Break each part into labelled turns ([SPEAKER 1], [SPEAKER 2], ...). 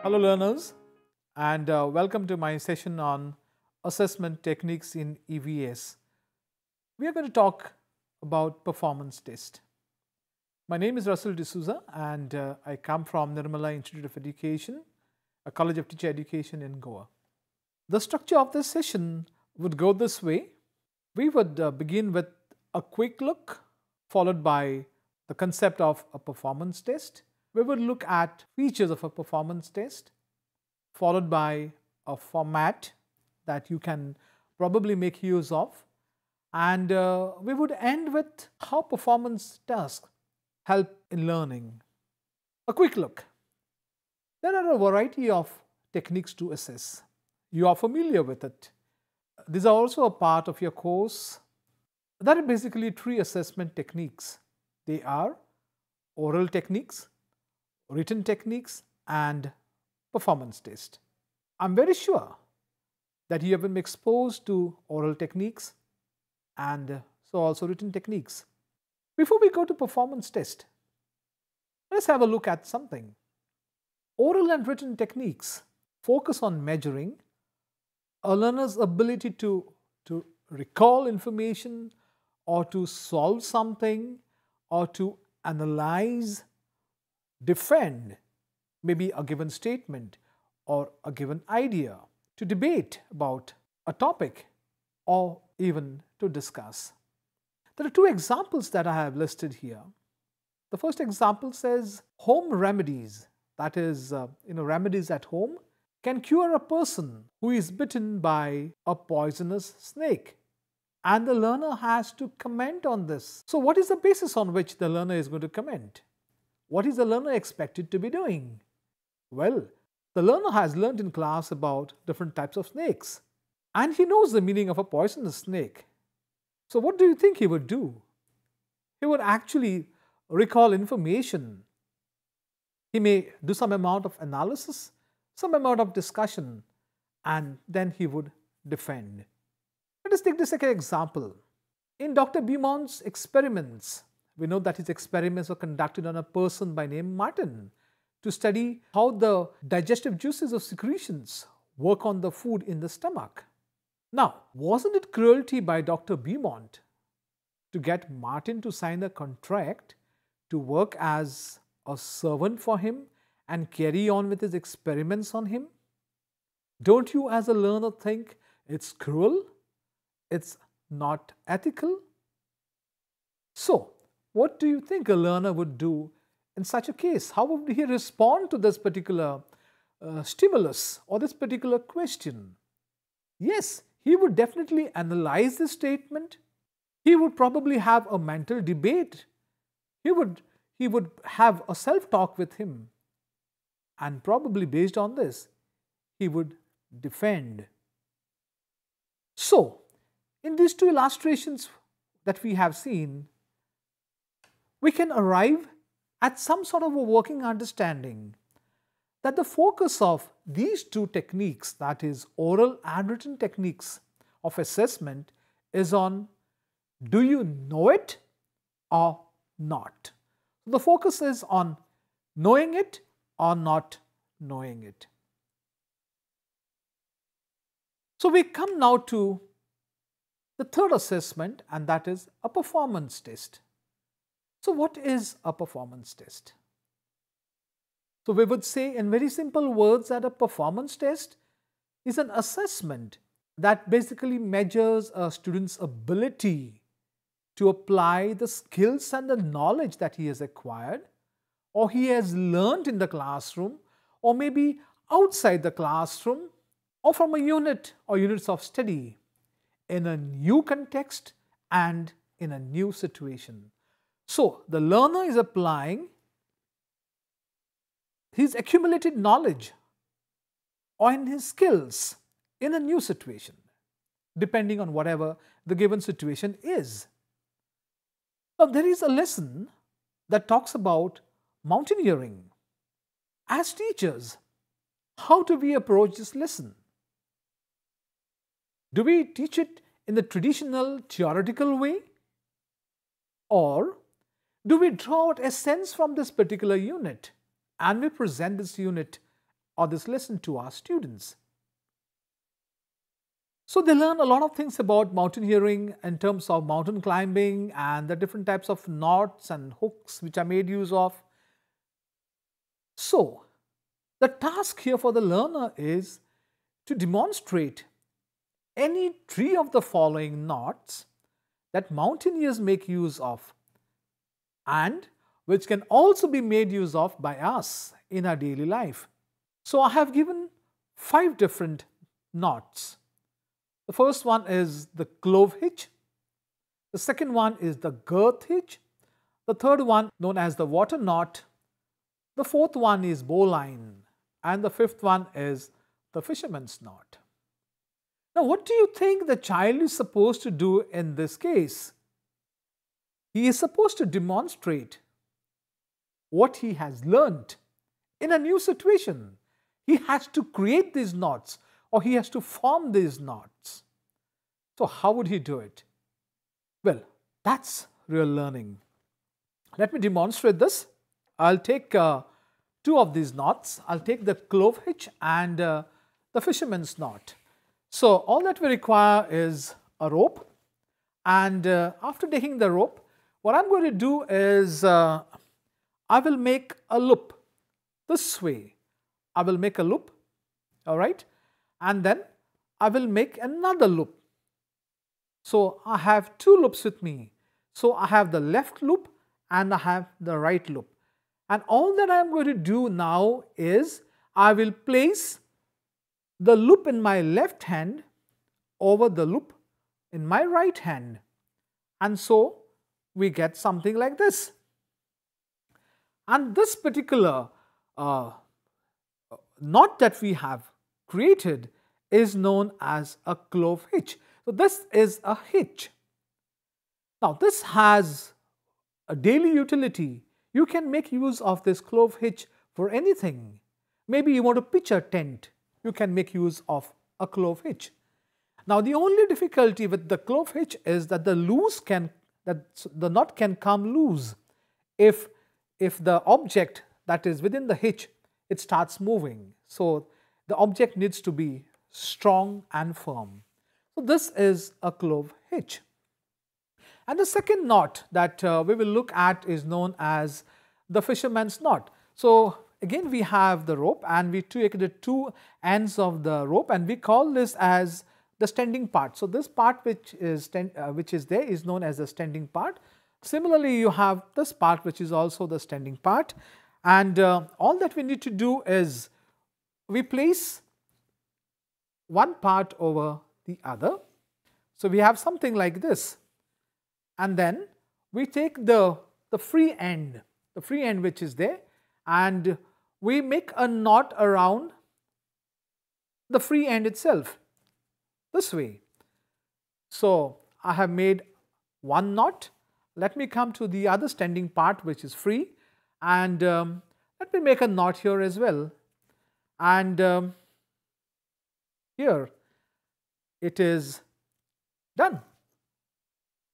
[SPEAKER 1] Hello learners, and welcome to my session on assessment techniques in EVS. We are going to talk about performance test. My name is Russell D'Souza and I come from Nirmala Institute of Education, a College of Teacher Education in Goa. The structure of this session would go this way. We would begin with a quick look, followed by the concept of a performance test. We would look at features of a performance test, followed by a format that you can probably make use of, and we would end with how performance tasks help in learning. A quick look. There are a variety of techniques to assess. You are familiar with it. These are also a part of your course. There are basically three assessment techniques. They are oral techniques, written techniques, and performance test. I'm very sure that you have been exposed to oral techniques and so also written techniques. Before we go to performance test, let's have a look at something. Oral and written techniques focus on measuring a learner's ability to recall information or to solve something or to analyze, defend maybe a given statement or a given idea, to debate about a topic or even to discuss. There are two examples that I have listed here. The first example says home remedies, that is, remedies at home can cure a person who is bitten by a poisonous snake. And the learner has to comment on this. So what is the basis on which the learner is going to comment? What is the learner expected to be doing? Well, the learner has learned in class about different types of snakes, and he knows the meaning of a poisonous snake. So what do you think he would do? He would actually recall information. He may do some amount of analysis, some amount of discussion, and then he would defend. Let us take the second example. In Dr. Beaumont's experiments, we know that his experiments were conducted on a person by name Martin to study how the digestive juices of secretions work on the food in the stomach. Now, wasn't it cruelty by Dr. Beaumont to get Martin to sign a contract to work as a servant for him and carry on with his experiments on him? Don't you as a learner think it's cruel? It's not ethical? So, what do you think a learner would do in such a case? How would he respond to this particular stimulus or this particular question? Yes, he would definitely analyze this statement. He would probably have a mental debate. He would have a self-talk with him. And probably based on this, he would defend. So, in these two illustrations that we have seen, we can arrive at some sort of a working understanding that the focus of these two techniques, that is oral and written techniques of assessment, is on do you know it or not. The focus is on knowing it or not knowing it. So we come now to the third assessment, and that is a performance test. So what is a performance test? So we would say in very simple words that a performance test is an assessment that basically measures a student's ability to apply the skills and the knowledge that he has acquired or he has learned in the classroom or maybe outside the classroom or from a unit or units of study in a new context and in a new situation. So, the learner is applying his accumulated knowledge or in his skills in a new situation, depending on whatever the given situation is. Now, there is a lesson that talks about mountaineering. As teachers, how do we approach this lesson? Do we teach it in the traditional theoretical way? Or do we draw out essence from this particular unit and we present this unit or this lesson to our students. So they learn a lot of things about mountaineering in terms of mountain climbing and the different types of knots and hooks which are made use of. So the task here for the learner is to demonstrate any three of the following knots that mountaineers make use of and which can also be made use of by us in our daily life. So I have given 5 different knots. The first one is the clove hitch. The second one is the girth hitch. The third one known as the water knot. The fourth one is bowline. And the fifth one is the fisherman's knot. Now, what do you think the child is supposed to do in this case? He is supposed to demonstrate what he has learned in a new situation. He has to create these knots or he has to form these knots. So how would he do it? Well, that's real learning. Let me demonstrate this. I'll take 2 of these knots. I'll take the clove hitch and the fisherman's knot. So all that we require is a rope, and after taking the rope, what I'm going to do is I will make a loop this way. I will make a loop, all right, and then I will make another loop. So I have 2 loops with me. So I have the left loop and I have the right loop. And all that I am going to do now is I will place the loop in my left hand over the loop in my right hand. And so we get something like this. And this particular knot that we have created is known as a clove hitch. So this is a hitch. Now this has a daily utility. You can make use of this clove hitch for anything. Maybe you want to pitch a tent. You can make use of a clove hitch. Now the only difficulty with the clove hitch is that the knot can come loose if the object that is within the hitch, it starts moving. So the object needs to be strong and firm. So this is a clove hitch. And the second knot that we will look at is known as the fisherman's knot. So again we have the rope and we take the 2 ends of the rope and we call this as the standing part. So this part which is there is known as the standing part. Similarly, you have this part which is also the standing part, and all that we need to do is we place one part over the other. So we have something like this, and then we take the free end which is there, and we make a knot around the free end itself this way. So I have made one knot. Let me come to the other standing part which is free, and let me make a knot here as well, and here it is done.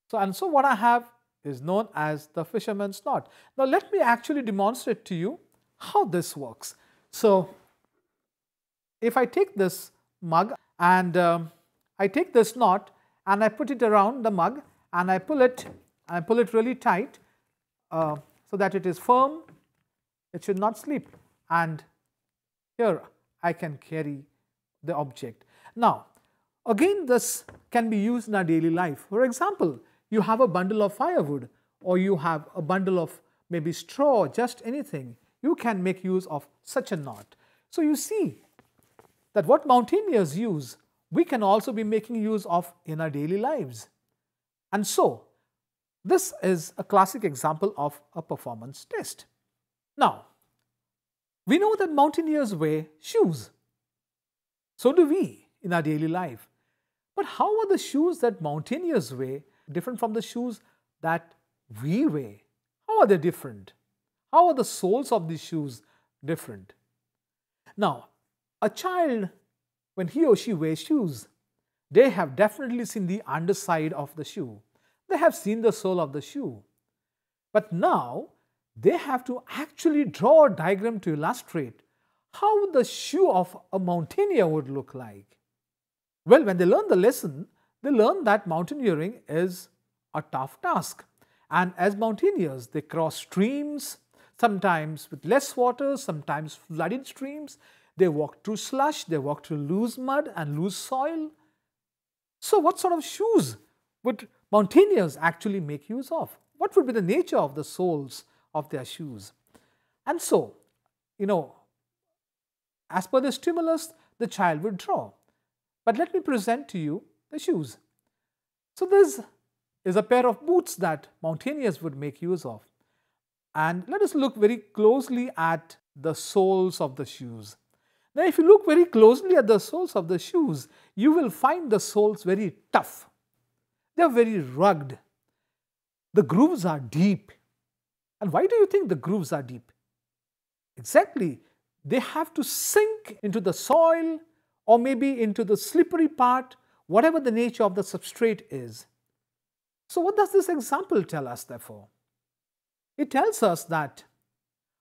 [SPEAKER 1] So what I have is known as the fisherman's knot. Now let me actually demonstrate to you how this works. So if I take this mug and I take this knot and I put it around the mug and I pull it really tight so that it is firm, it should not slip, and here I can carry the object. Now again, this can be used in our daily life. For example, you have a bundle of firewood or you have a bundle of maybe straw, just anything. You can make use of such a knot. So you see that what mountaineers use, we can also be making use of in our daily lives. And so this is a classic example of a performance test. Now, we know that mountaineers wear shoes. So do we in our daily life. But how are the shoes that mountaineers wear different from the shoes that we wear? How are they different? How are the soles of these shoes different? Now, a child, when he or she wears shoes, they have definitely seen the underside of the shoe. They have seen the sole of the shoe. But now, they have to actually draw a diagram to illustrate how the shoe of a mountaineer would look like. Well, when they learn the lesson, they learn that mountaineering is a tough task. And as mountaineers, they cross streams, sometimes with less water, sometimes flooded streams. They walk through slush, they walk through loose mud and loose soil. So what sort of shoes would mountaineers actually make use of? What would be the nature of the soles of their shoes? And so, as per the stimulus, the child would draw. But let me present to you the shoes. So this is a pair of boots that mountaineers would make use of. And let us look very closely at the soles of the shoes. Now, if you look very closely at the soles of the shoes, you will find the soles very tough. They are very rugged. The grooves are deep. And why do you think the grooves are deep? Exactly. They have to sink into the soil or maybe into the slippery part, whatever the nature of the substrate is. So what does this example tell us, therefore? It tells us that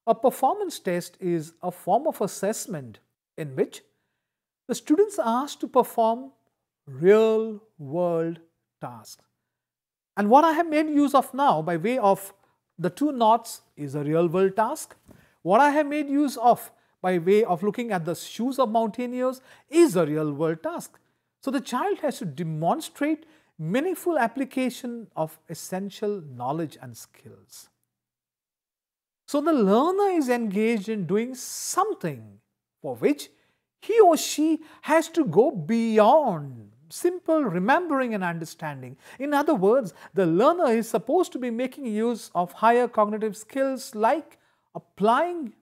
[SPEAKER 1] a performance test is a form of assessment in which the students are asked to perform real-world tasks. And what I have made use of now by way of the two knots is a real-world task. What I have made use of by way of looking at the shoes of mountaineers is a real-world task. So the child has to demonstrate meaningful application of essential knowledge and skills. So the learner is engaged in doing something for which he or she has to go beyond simple remembering and understanding. In other words, the learner is supposed to be making use of higher cognitive skills like applying,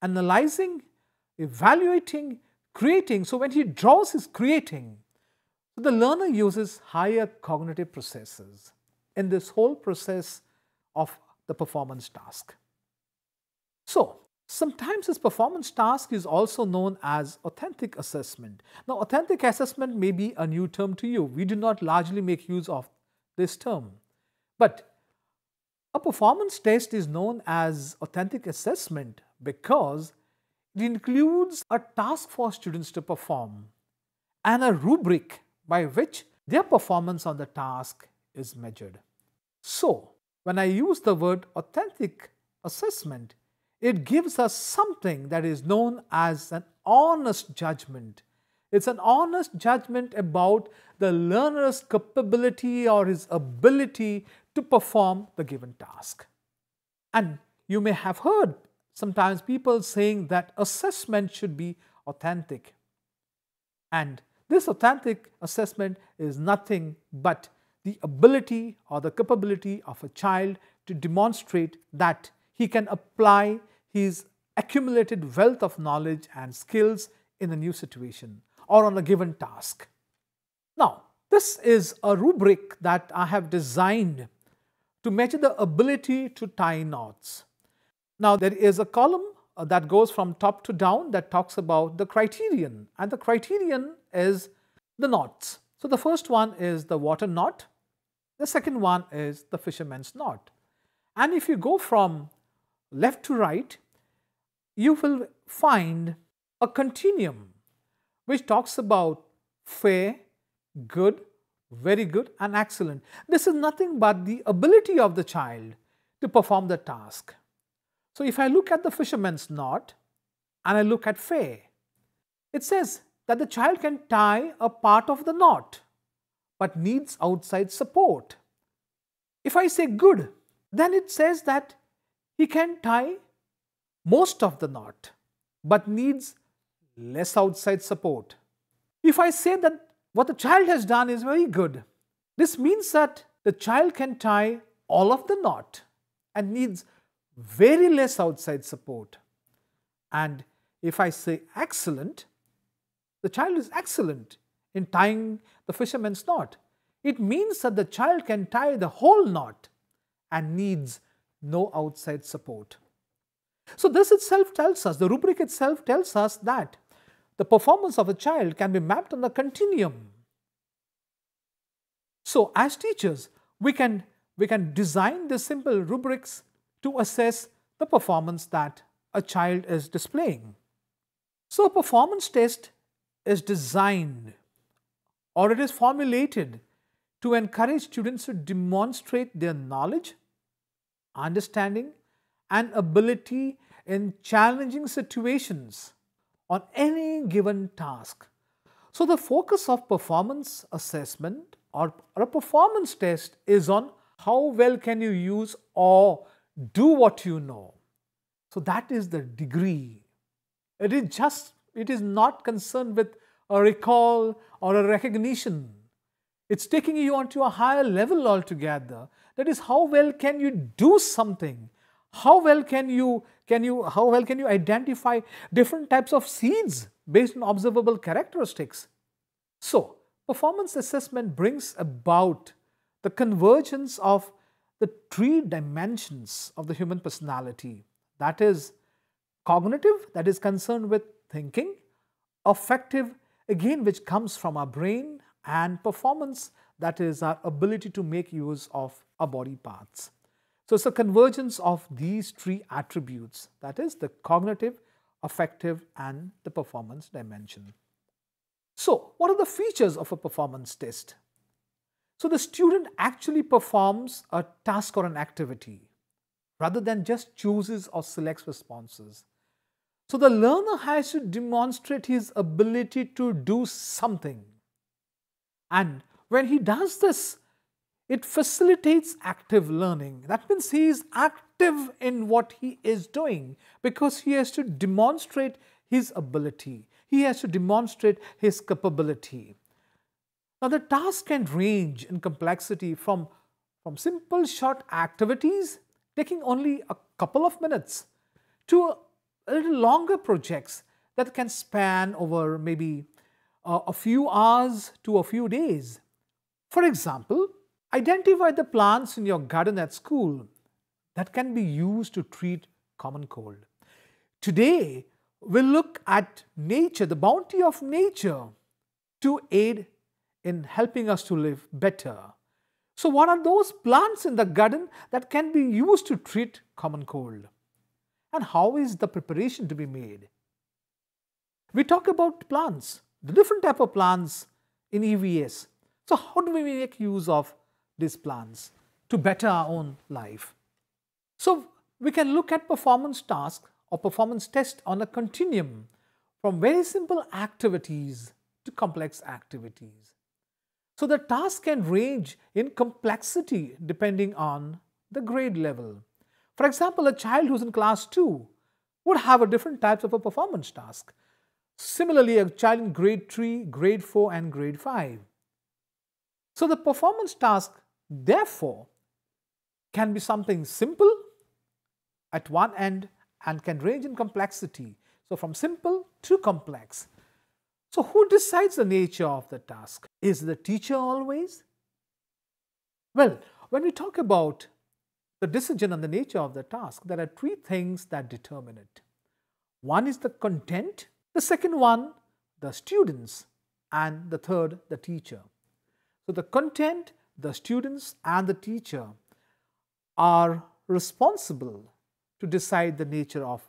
[SPEAKER 1] analyzing, evaluating, creating. So when he draws his creating, the learner uses higher cognitive processes in this whole process of the performance task. So, sometimes this performance task is also known as authentic assessment. Now, authentic assessment may be a new term to you. We do not largely make use of this term. But a performance test is known as authentic assessment because it includes a task for students to perform and a rubric by which their performance on the task is measured. So, when I use the word authentic assessment, it gives us something that is known as an honest judgment. It's an honest judgment about the learner's capability or his ability to perform the given task. And you may have heard sometimes people saying that assessment should be authentic. And this authentic assessment is nothing but the ability or the capability of a child to demonstrate that he can apply his accumulated wealth of knowledge and skills in a new situation or on a given task. Now, this is a rubric that I have designed to measure the ability to tie knots. Now, there is a column that goes from top to down that talks about the criterion, and the criterion is the knots. So, the first one is the water knot, the second one is the fisherman's knot. And if you go from left to right, you will find a continuum which talks about fair, good, very good and excellent. This is nothing but the ability of the child to perform the task. So if I look at the fisherman's knot and I look at fair, it says that the child can tie a part of the knot but needs outside support. If I say good, then it says that he can tie most of the knot but needs less outside support. If I say that what the child has done is very good, this means that the child can tie all of the knot and needs very less outside support. And if I say excellent, the child is excellent in tying the fisherman's knot. It means that the child can tie the whole knot and needs no outside support. So this itself tells us, the rubric itself tells us that the performance of a child can be mapped on a continuum. So as teachers, we can design these simple rubrics to assess the performance that a child is displaying. So a performance test is designed or it is formulated to encourage students to demonstrate their knowledge, understanding, and ability in challenging situations on any given task. So the focus of performance assessment or a performance test is on how well can you use or do what you know. So that is the degree. It is not concerned with a recall or a recognition. It's taking you onto a higher level altogether. That is, how well can you do something? How well can you identify different types of seeds based on observable characteristics? So, performance assessment brings about the convergence of the three dimensions of the human personality. That is cognitive, that is concerned with thinking, affective, again which comes from our brain, and performance, that is our ability to make use of our body parts. So it's a convergence of these three attributes, that is the cognitive, affective, and the performance dimension. So what are the features of a performance test? So the student actually performs a task or an activity rather than just chooses or selects responses. So the learner has to demonstrate his ability to do something. And when he does this, it facilitates active learning. That means he is active in what he is doing because he has to demonstrate his ability. He has to demonstrate his capability. Now the task can range in complexity from simple short activities taking only a couple of minutes to a little longer projects that can span over maybe a few hours to a few days. For example, identify the plants in your garden at school that can be used to treat common cold. Today, we'll look at nature, the bounty of nature, to aid in helping us to live better. So what are those plants in the garden that can be used to treat common cold? And how is the preparation to be made? We talk about plants, the different type of plants in EVS. So how do we make use of these plants to better our own life? So we can look at performance task or performance test on a continuum from very simple activities to complex activities. So the task can range in complexity depending on the grade level. For example, a child who's in class 2 would have a different types of a performance task. Similarly, a child in grade 3, grade 4 and grade 5. So the performance task, therefore, can be something simple at one end and can range in complexity. So from simple to complex. So who decides the nature of the task? Is the teacher always? Well, when we talk about the decision on the nature of the task, there are three things that determine it. One is the content, the second one, the students, and the third, the teacher. So the content, the students, and the teacher are responsible to decide the nature of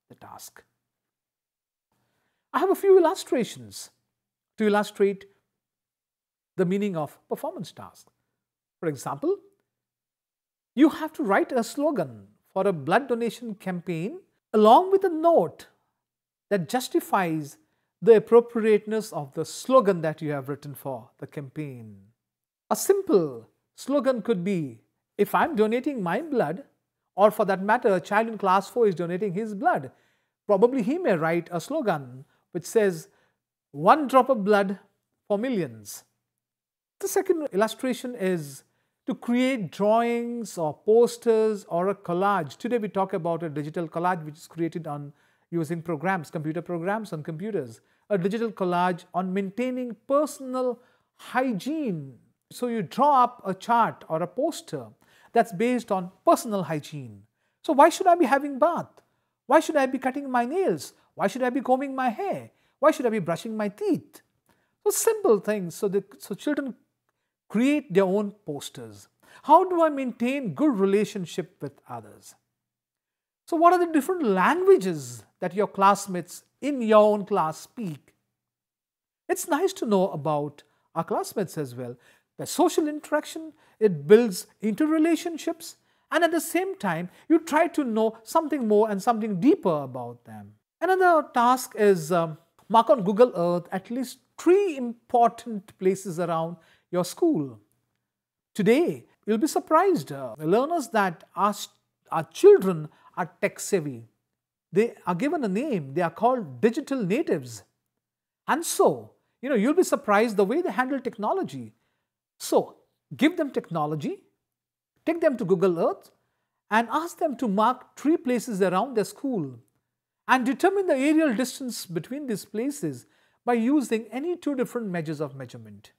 [SPEAKER 1] the task. I have a few illustrations to illustrate the meaning of performance task. For example, you have to write a slogan for a blood donation campaign along with a note that justifies the appropriateness of the slogan that you have written for the campaign. A simple slogan could be, if I'm donating my blood, or for that matter, a child in class 4 is donating his blood, probably he may write a slogan which says, one drop of blood for millions. The second illustration is to create drawings or posters or a collage. Today we talk about a digital collage which is created on using programs, computer programs on computers. A digital collage on maintaining personal hygiene. So you draw up a chart or a poster that's based on personal hygiene. So why should I be having bath? Why should I be cutting my nails? Why should I be combing my hair? Why should I be brushing my teeth? So simple things. So children create their own posters. How do I maintain good relationship with others? So what are the different languages that your classmates in your own class speak. It's nice to know about our classmates as well. The social interaction, it builds interrelationships, and at the same time, you try to know something more and something deeper about them. Another task is mark on Google Earth at least 3 important places around your school. Today, you'll be surprised. Learners that our children are tech savvy. They are given a name. They are called digital natives. And so, you'll be surprised the way they handle technology. So, give them technology, take them to Google Earth, and ask them to mark 3 places around their school and determine the aerial distance between these places by using any 2 different measures of measurement.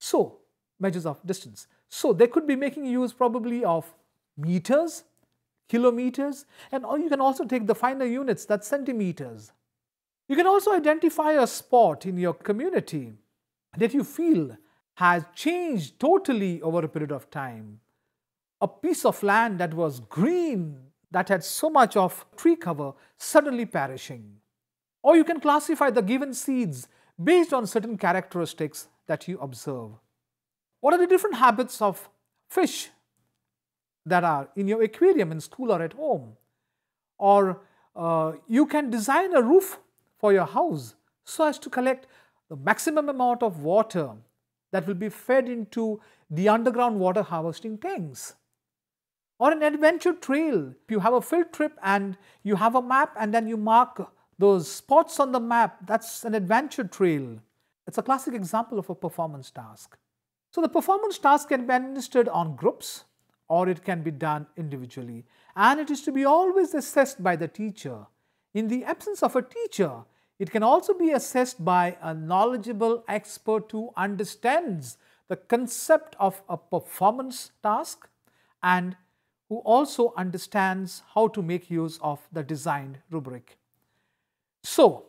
[SPEAKER 1] So, measures of distance. So, they could be making use probably of meters, kilometers, and you can also take the finer units, that's centimeters. You can also identify a spot in your community that you feel has changed totally over a period of time. A piece of land that was green, that had so much of tree cover, suddenly perishing. Or you can classify the given seeds based on certain characteristics that you observe. What are the different habits of fish that are in your aquarium in school or at home? Or you can design a roof for your house so as to collect the maximum amount of water that will be fed into the underground water harvesting tanks. Or an adventure trail. If you have a field trip and you have a map and then you mark those spots on the map, that's an adventure trail. It's a classic example of a performance task. So the performance task can be administered on groups or it can be done individually, and it is to be always assessed by the teacher. In the absence of a teacher, it can also be assessed by a knowledgeable expert who understands the concept of a performance task and who also understands how to make use of the designed rubric. So,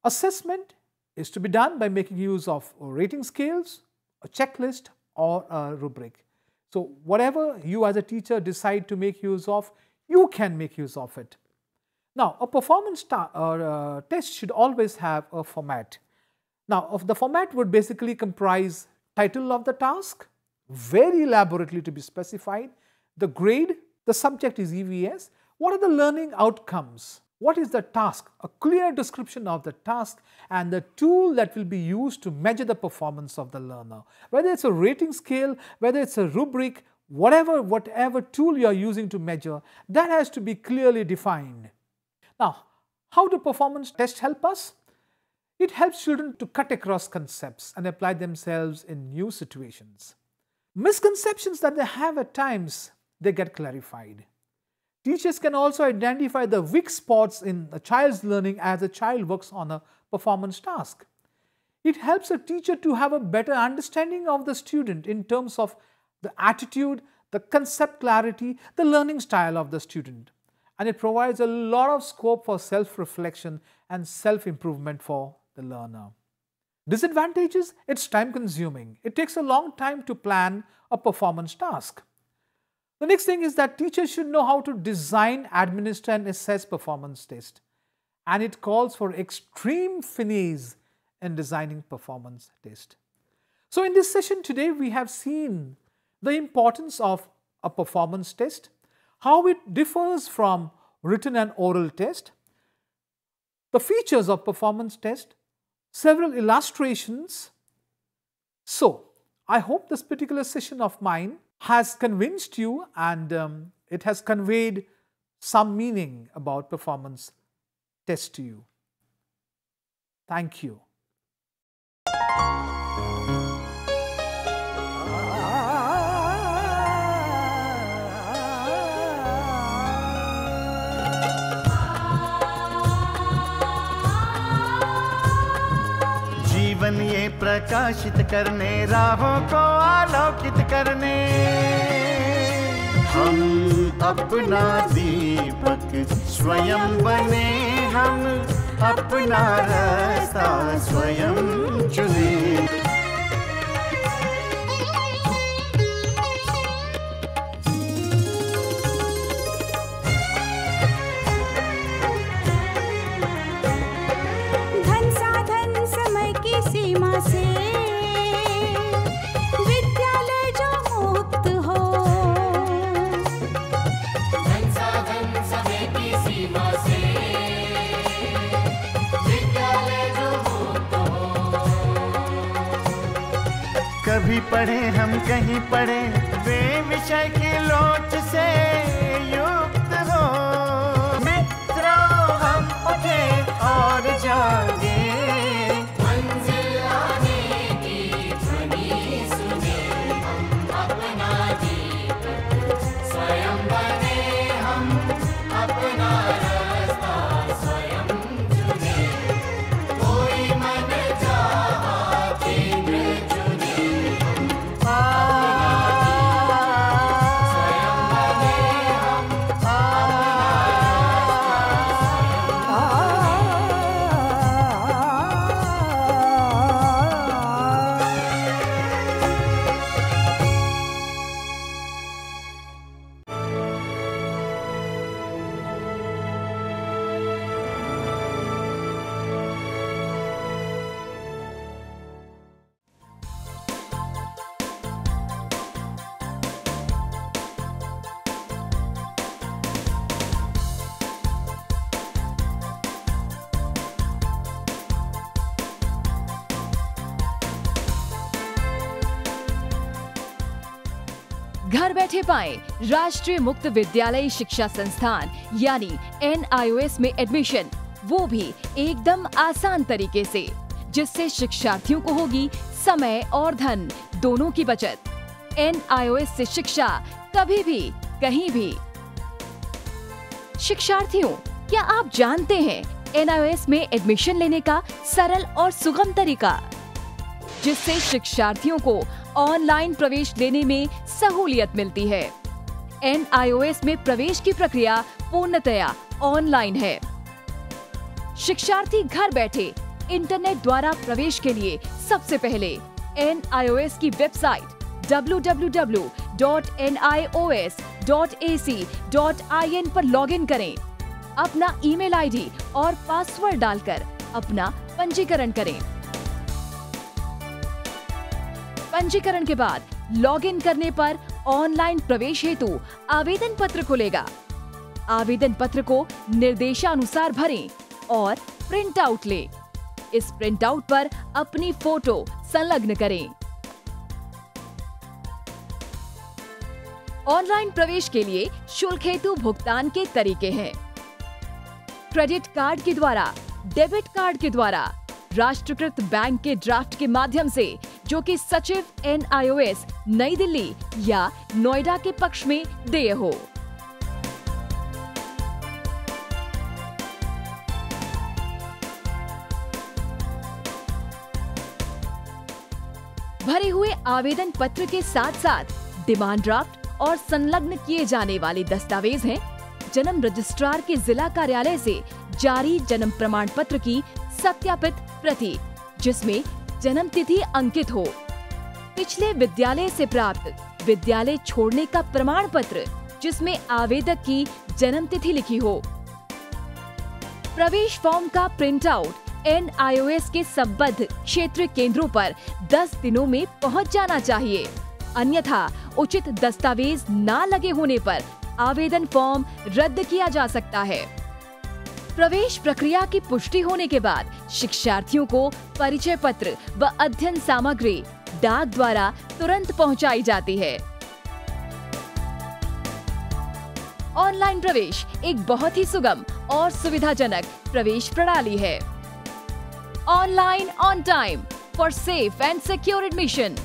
[SPEAKER 1] assessment is to be done by making use of rating scales, a checklist, or a rubric. So, whatever you as a teacher decide to make use of, you can make use of it. Now, a performance test should always have a format. Now, the format would basically comprise title of the task, very elaborately to be specified, the grade, the subject is EVS, what are the learning outcomes, what is the task, a clear description of the task, and the tool that will be used to measure the performance of the learner. Whether it's a rating scale, whether it's a rubric, whatever tool you are using to measure, that has to be clearly defined. Now, how do performance tests help us? It helps children to cut across concepts and apply themselves in new situations. Misconceptions that they have at times, they get clarified. Teachers can also identify the weak spots in a child's learning as a child works on a performance task. It helps a teacher to have a better understanding of the student in terms of the attitude, the concept clarity, the learning style of the student. And it provides a lot of scope for self-reflection and self-improvement for the learner. Disadvantages, it's time-consuming. It takes a long time to plan a performance task. The next thing is that teachers should know how to design, administer, and assess performance tests. And it calls for extreme finesse in designing performance tests. So in this session today, we have seen the importance of a performance test, how it differs from written and oral test, the features of performance test, several illustrations. So, I hope this particular session of mine has convinced you and it has conveyed some meaning about performance test to you. Thank you.
[SPEAKER 2] जीवन ये प्रकाशित करने राहों को आलोकित करने हम अपना दीपक स्वयं बने हम अपना रास्ता स्वयं चुने भी पढ़े हम कहीं पढ़े, वे विषय की लोच से युक्त हो। मित्रों हम उठे और जागे,
[SPEAKER 3] मंजिल आने की ध्वनि सुने, हम अपना दीपक स्वयं बने, हम अपना रास्ता स्वयं चुने, कोई मन चाहा केंद्र चुने, स्वयं बने, हम
[SPEAKER 4] घर बैठे पाएं राष्ट्रीय मुक्त विद्यालय शिक्षा संस्थान यानी NIOS में एडमिशन, वो भी एकदम आसान तरीके से, जिससे शिक्षार्थियों को होगी समय और धन दोनों की बचत। NIOS से शिक्षा कभी भी कहीं भी। शिक्षार्थियों, क्या आप जानते हैं NIOS में एडमिशन लेने का सरल और सुगम तरीका, जिससे शिक्षार्थियों को ऑनलाइन प्रवेश लेने में सहूलियत मिलती है। NIOS में प्रवेश की प्रक्रिया पूर्णतया ऑनलाइन है। शिक्षार्थी घर बैठे इंटरनेट द्वारा प्रवेश के लिए सबसे पहले NIOS की वेबसाइट www.nios.ac.in पर लॉगिन करें। अपना ईमेल आईडी और पासवर्ड डालकर अपना पंजीकरण करें। पंजीकरण के बाद लॉगिन करने पर ऑनलाइन प्रवेश हेतु आवेदन पत्र खुलेगा। आवेदन पत्र को निर्देशानुसार भरें और प्रिंट आउट लें। इस प्रिंट आउट पर अपनी फोटो संलग्न करें। ऑनलाइन प्रवेश के लिए शुल्क हेतु भुगतान के तरीके हैं: क्रेडिट कार्ड के द्वारा, डेबिट कार्ड के द्वारा, राष्ट्रीयकृत बैंक के ड्राफ्ट के माध्यम से, जो कि सचिव NIOS नई दिल्ली या नोएडा के पक्ष में देय हो। भरे हुए आवेदन पत्र के साथ साथ डिमांड ड्राफ्ट और संलग्न किए जाने वाले दस्तावेज हैं: जन्म रजिस्ट्रार के जिला कार्यालय से जारी जन्म प्रमाण पत्र की सत्यापित प्रति, जिसमें जन्म तिथि अंकित हो, पिछले विद्यालय से प्राप्त विद्यालय छोड़ने का प्रमाण पत्र, जिसमें आवेदक की जन्म तिथि लिखी हो। प्रवेश फॉर्म का प्रिंट आउट NIOS के संबद्ध क्षेत्रीय केंद्रों पर 10 दिनों में पहुंच जाना चाहिए, अन्यथा उचित दस्तावेज न लगे होने पर आवेदन फॉर्म रद्द किया जा सकता है। प्रवेश प्रक्रिया की पुष्टि होने के बाद शिक्षार्थियों को परिचय पत्र व अध्ययन सामग्री डाक द्वारा तुरंत पहुंचाई जाती है। ऑनलाइन प्रवेश एक बहुत ही सुगम और सुविधाजनक प्रवेश प्रणाली है। Online on time for safe and secure admission.